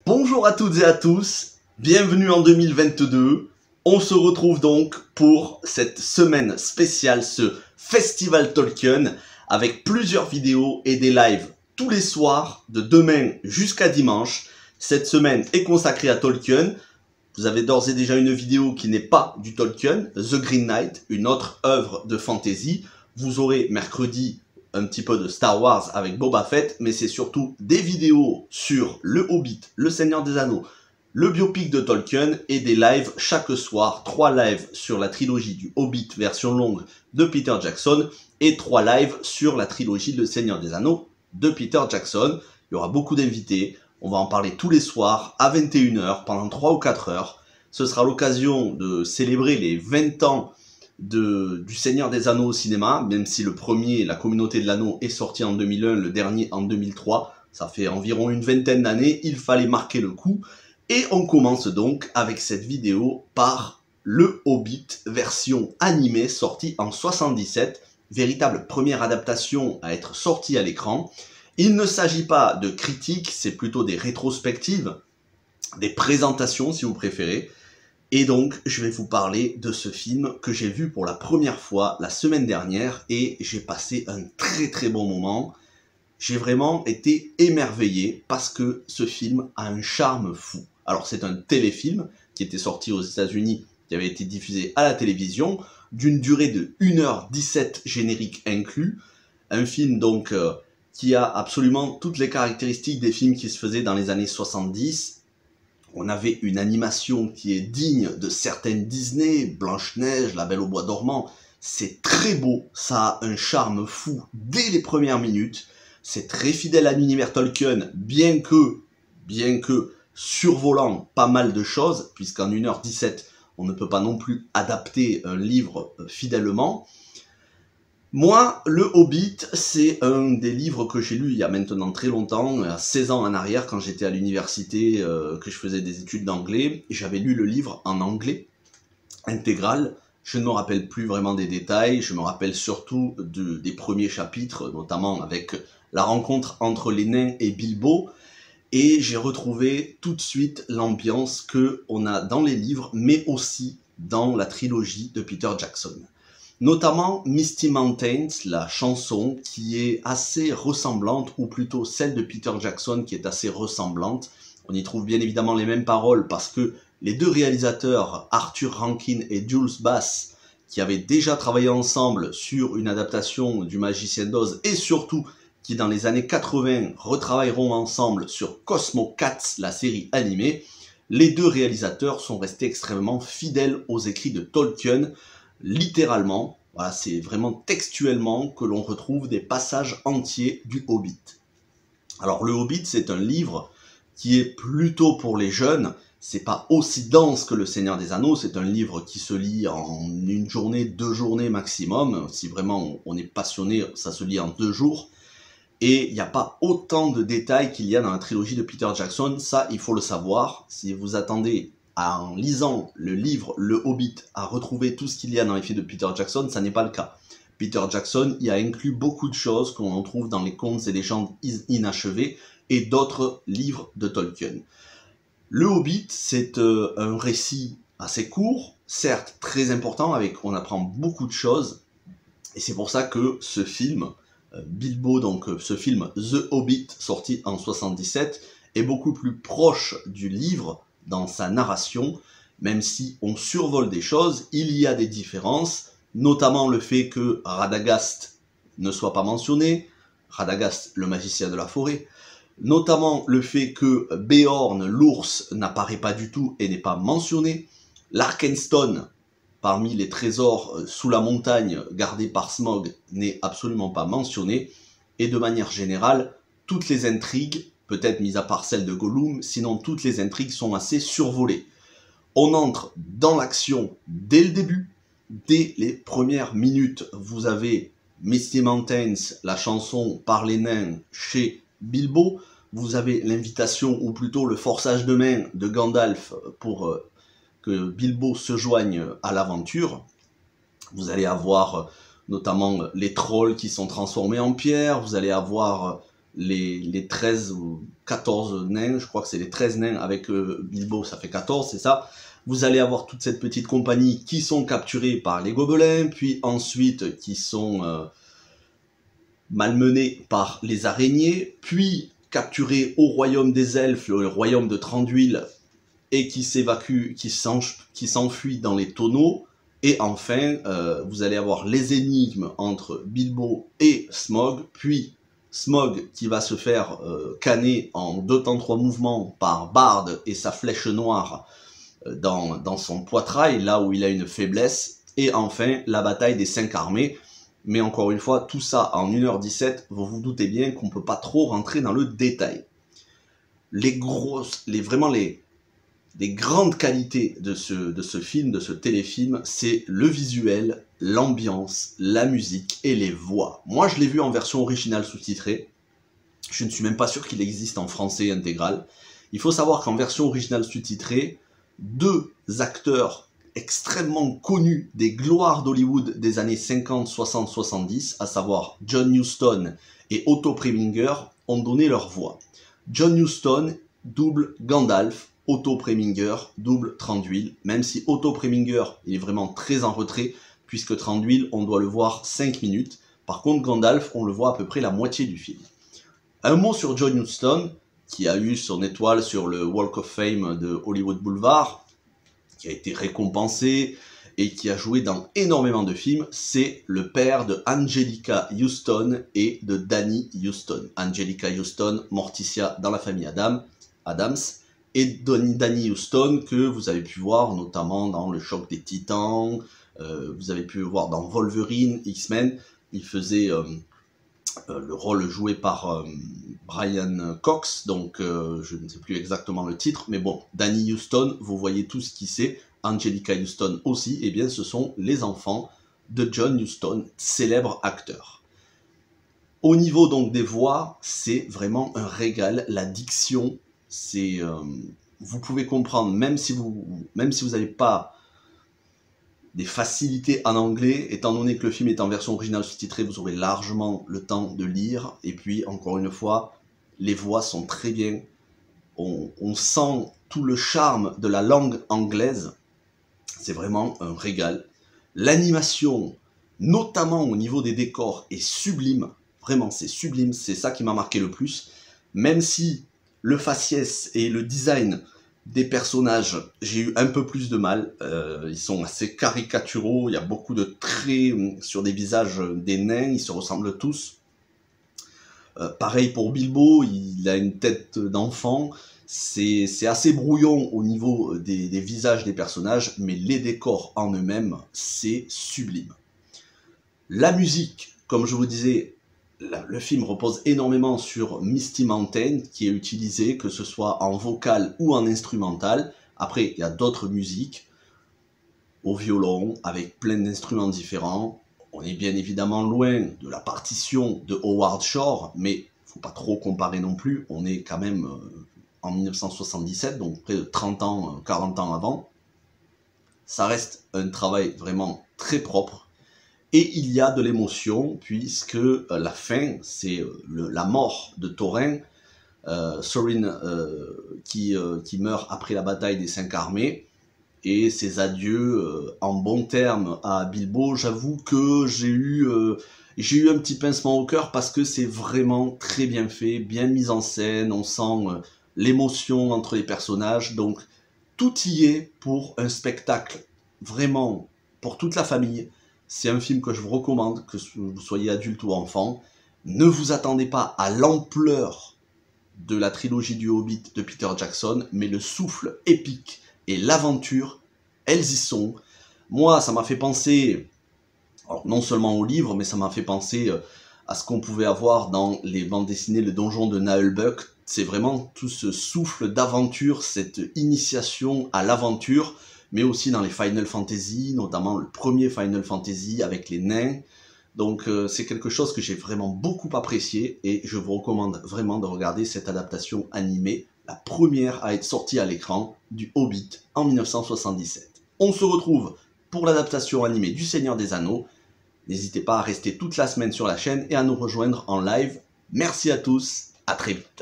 Bonjour à toutes et à tous, bienvenue en 2022. On se retrouve donc pour cette semaine spéciale, ce Festival Tolkien, avec plusieurs vidéos et des lives tous les soirs, de demain jusqu'à dimanche. Cette semaine est consacrée à Tolkien. Vous avez d'ores et déjà une vidéo qui n'est pas du Tolkien, The Green Knight, une autre œuvre de fantasy. Vous aurez mercredi un petit peu de Star Wars avec Boba Fett, mais c'est surtout des vidéos sur le Hobbit, le Seigneur des Anneaux, le biopic de Tolkien et des lives chaque soir. 3 lives sur la trilogie du Hobbit version longue de Peter Jackson et 3 lives sur la trilogie Le Seigneur des Anneaux de Peter Jackson. Il y aura beaucoup d'invités. On va en parler tous les soirs à 21h pendant 3 ou 4 heures. Ce sera l'occasion de célébrer les 20 ans du Seigneur des Anneaux au cinéma, même si le premier, La Communauté de l'Anneau, est sorti en 2001, le dernier en 2003. Ça fait environ une vingtaine d'années, il fallait marquer le coup. Et on commence donc avec cette vidéo par le Hobbit version animée sortie en 77, véritable première adaptation à être sortie à l'écran. Il ne s'agit pas de critiques, c'est plutôt des rétrospectives, des présentations si vous préférez. Et donc, je vais vous parler de ce film que j'ai vu pour la première fois la semaine dernière et j'ai passé un très très bon moment. J'ai vraiment été émerveillé parce que ce film a un charme fou. Alors, c'est un téléfilm qui était sorti aux États-Unis, qui avait été diffusé à la télévision, d'une durée de 1h17 générique inclus. Un film donc qui a absolument toutes les caractéristiques des films qui se faisaient dans les années 70. On avait une animation qui est digne de certaines Disney, Blanche-Neige, La Belle au Bois dormant. C'est très beau, ça a un charme fou dès les premières minutes. C'est très fidèle à l'univers Tolkien, bien que survolant pas mal de choses, puisqu'en 1h17, on ne peut pas non plus adapter un livre fidèlement. Moi, le Hobbit, c'est un des livres que j'ai lu il y a maintenant très longtemps, à 16 ans en arrière, quand j'étais à l'université, que je faisais des études d'anglais. J'avais lu le livre en anglais, intégral. Je ne me rappelle plus vraiment des détails, je me rappelle surtout des premiers chapitres, notamment avec la rencontre entre les nains et Bilbo. Et j'ai retrouvé tout de suite l'ambiance qu'on a dans les livres, mais aussi dans la trilogie de Peter Jackson. Notamment Misty Mountains, la chanson qui est assez ressemblante, ou plutôt celle de Peter Jackson qui est assez ressemblante. On y trouve bien évidemment les mêmes paroles parce que les deux réalisateurs, Arthur Rankin et Jules Bass, qui avaient déjà travaillé ensemble sur une adaptation du Magicien d'Oz et surtout qui dans les années 80 retravailleront ensemble sur Cosmo Cats, la série animée, les deux réalisateurs sont restés extrêmement fidèles aux écrits de Tolkien. Littéralement, voilà, c'est vraiment textuellement que l'on retrouve des passages entiers du Hobbit. Alors le Hobbit, c'est un livre qui est plutôt pour les jeunes, c'est pas aussi dense que le Seigneur des Anneaux, c'est un livre qui se lit en une journée, 2 journées maximum, si vraiment on est passionné, ça se lit en 2 jours, et il n'y a pas autant de détails qu'il y a dans la trilogie de Peter Jackson, ça il faut le savoir, si vous attendez en lisant le livre Le Hobbit à retrouver tout ce qu'il y a dans les films de Peter Jackson, ça n'est pas le cas. Peter Jackson y a inclus beaucoup de choses qu'on trouve dans les contes et légendes inachevées et d'autres livres de Tolkien. Le Hobbit, c'est un récit assez court, certes très important, avec on apprend beaucoup de choses, et c'est pour ça que ce film, Bilbo, donc ce film The Hobbit, sorti en 77, est beaucoup plus proche du livre dans sa narration, même si on survole des choses, il y a des différences, notamment le fait que Radagast ne soit pas mentionné, Radagast le magicien de la forêt, notamment le fait que Beorn, l'ours, n'apparaît pas du tout et n'est pas mentionné, l'Arkenstone, parmi les trésors sous la montagne gardés par Smaug, n'est absolument pas mentionné, et de manière générale, toutes les intrigues, peut-être mis à part celle de Gollum, sinon toutes les intrigues sont assez survolées. On entre dans l'action dès le début, dès les premières minutes, vous avez Misty Mountains, la chanson par les nains chez Bilbo, vous avez l'invitation, ou plutôt le forçage de main de Gandalf pour que Bilbo se joigne à l'aventure. Vous allez avoir notamment les trolls qui sont transformés en pierre, vous allez avoir les 13 14 nains, je crois que c'est les 13 nains avec Bilbo, ça fait 14, c'est ça. Vous allez avoir toute cette petite compagnie qui sont capturés par les gobelins, puis ensuite qui sont malmenés par les araignées, puis capturés au royaume des elfes, le royaume de Thranduil, et qui s'évacuent, qui s'enfuient dans les tonneaux. Et enfin, vous allez avoir les énigmes entre Bilbo et Smaug, puis Smaug qui va se faire canner en 2 temps 3 mouvements par Bard et sa flèche noire dans son poitrail, là où il a une faiblesse. Et enfin, la bataille des 5 armées. Mais encore une fois, tout ça en 1h17, vous vous doutez bien qu'on ne peut pas trop rentrer dans le détail. Les grandes qualités de ce film, de ce téléfilm, c'est le visuel, l'ambiance, la musique et les voix. Moi, je l'ai vu en version originale sous-titrée. Je ne suis même pas sûr qu'il existe en français intégral. Il faut savoir qu'en version originale sous-titrée, 2 acteurs extrêmement connus des gloires d'Hollywood des années 50, 60, 70, à savoir John Huston et Otto Preminger, ont donné leur voix. John Huston double Gandalf, Otto Preminger double Thranduil, même si Otto Preminger est vraiment très en retrait, puisque Thranduil, on doit le voir 5 minutes. Par contre, Gandalf, on le voit à peu près la moitié du film. Un mot sur John Huston, qui a eu son étoile sur le Walk of Fame de Hollywood Boulevard, qui a été récompensé et qui a joué dans énormément de films. C'est le père de Anjelica Huston et de Danny Huston. Anjelica Huston, Morticia dans la famille Adams, et Danny Huston que vous avez pu voir notamment dans Le Choc des Titans, vous avez pu le voir dans Wolverine, X-Men. Il faisait le rôle joué par Brian Cox, donc je ne sais plus exactement le titre, mais bon, Danny Huston, vous voyez tous qui c'est, Anjelica Huston aussi, et bien ce sont les enfants de John Huston, célèbre acteur. Au niveau donc des voix, c'est vraiment un régal, la diction, c'est vous pouvez comprendre, même si vous n'avez pas des facilités en anglais, étant donné que le film est en version originale sous-titrée, vous aurez largement le temps de lire, et puis encore une fois, les voix sont très bien, on sent tout le charme de la langue anglaise, c'est vraiment un régal. L'animation, notamment au niveau des décors, est sublime, vraiment c'est sublime, c'est ça qui m'a marqué le plus, même si le faciès et le design des personnages, j'ai eu un peu plus de mal, ils sont assez caricaturaux, il y a beaucoup de traits sur des visages des nains, ils se ressemblent tous. Pareil pour Bilbo, il a une tête d'enfant, c'est assez brouillon au niveau des visages des personnages, mais les décors en eux-mêmes, c'est sublime. La musique, comme je vous disais, le film repose énormément sur Misty Mountain, qui est utilisé, que ce soit en vocal ou en instrumental. Après, il y a d'autres musiques, au violon, avec plein d'instruments différents. On est bien évidemment loin de la partition de Howard Shore, mais il ne faut pas trop comparer non plus. On est quand même en 1977, donc près de 30 ans, 40 ans avant. Ça reste un travail vraiment très propre. Et il y a de l'émotion, puisque la fin, c'est la mort de Thorin, Thorin qui meurt après la bataille des 5 armées, et ses adieux en bons termes à Bilbo. J'avoue que j'ai eu un petit pincement au cœur, parce que c'est vraiment très bien fait, bien mis en scène, on sent l'émotion entre les personnages, donc tout y est pour un spectacle vraiment pour toute la famille. C'est un film que je vous recommande, que vous soyez adulte ou enfant. Ne vous attendez pas à l'ampleur de la trilogie du Hobbit de Peter Jackson, mais le souffle épique et l'aventure, elles y sont. Moi, ça m'a fait penser, alors non seulement au livre, mais ça m'a fait penser à ce qu'on pouvait avoir dans les bandes dessinées Le Donjon de Naheulbeuk. C'est vraiment tout ce souffle d'aventure, cette initiation à l'aventure, mais aussi dans les Final Fantasy, notamment le premier Final Fantasy avec les nains. Donc c'est quelque chose que j'ai vraiment beaucoup apprécié, et je vous recommande vraiment de regarder cette adaptation animée, la première à être sortie à l'écran du Hobbit en 1977. On se retrouve pour l'adaptation animée du Seigneur des Anneaux. N'hésitez pas à rester toute la semaine sur la chaîne et à nous rejoindre en live. Merci à tous, à très vite.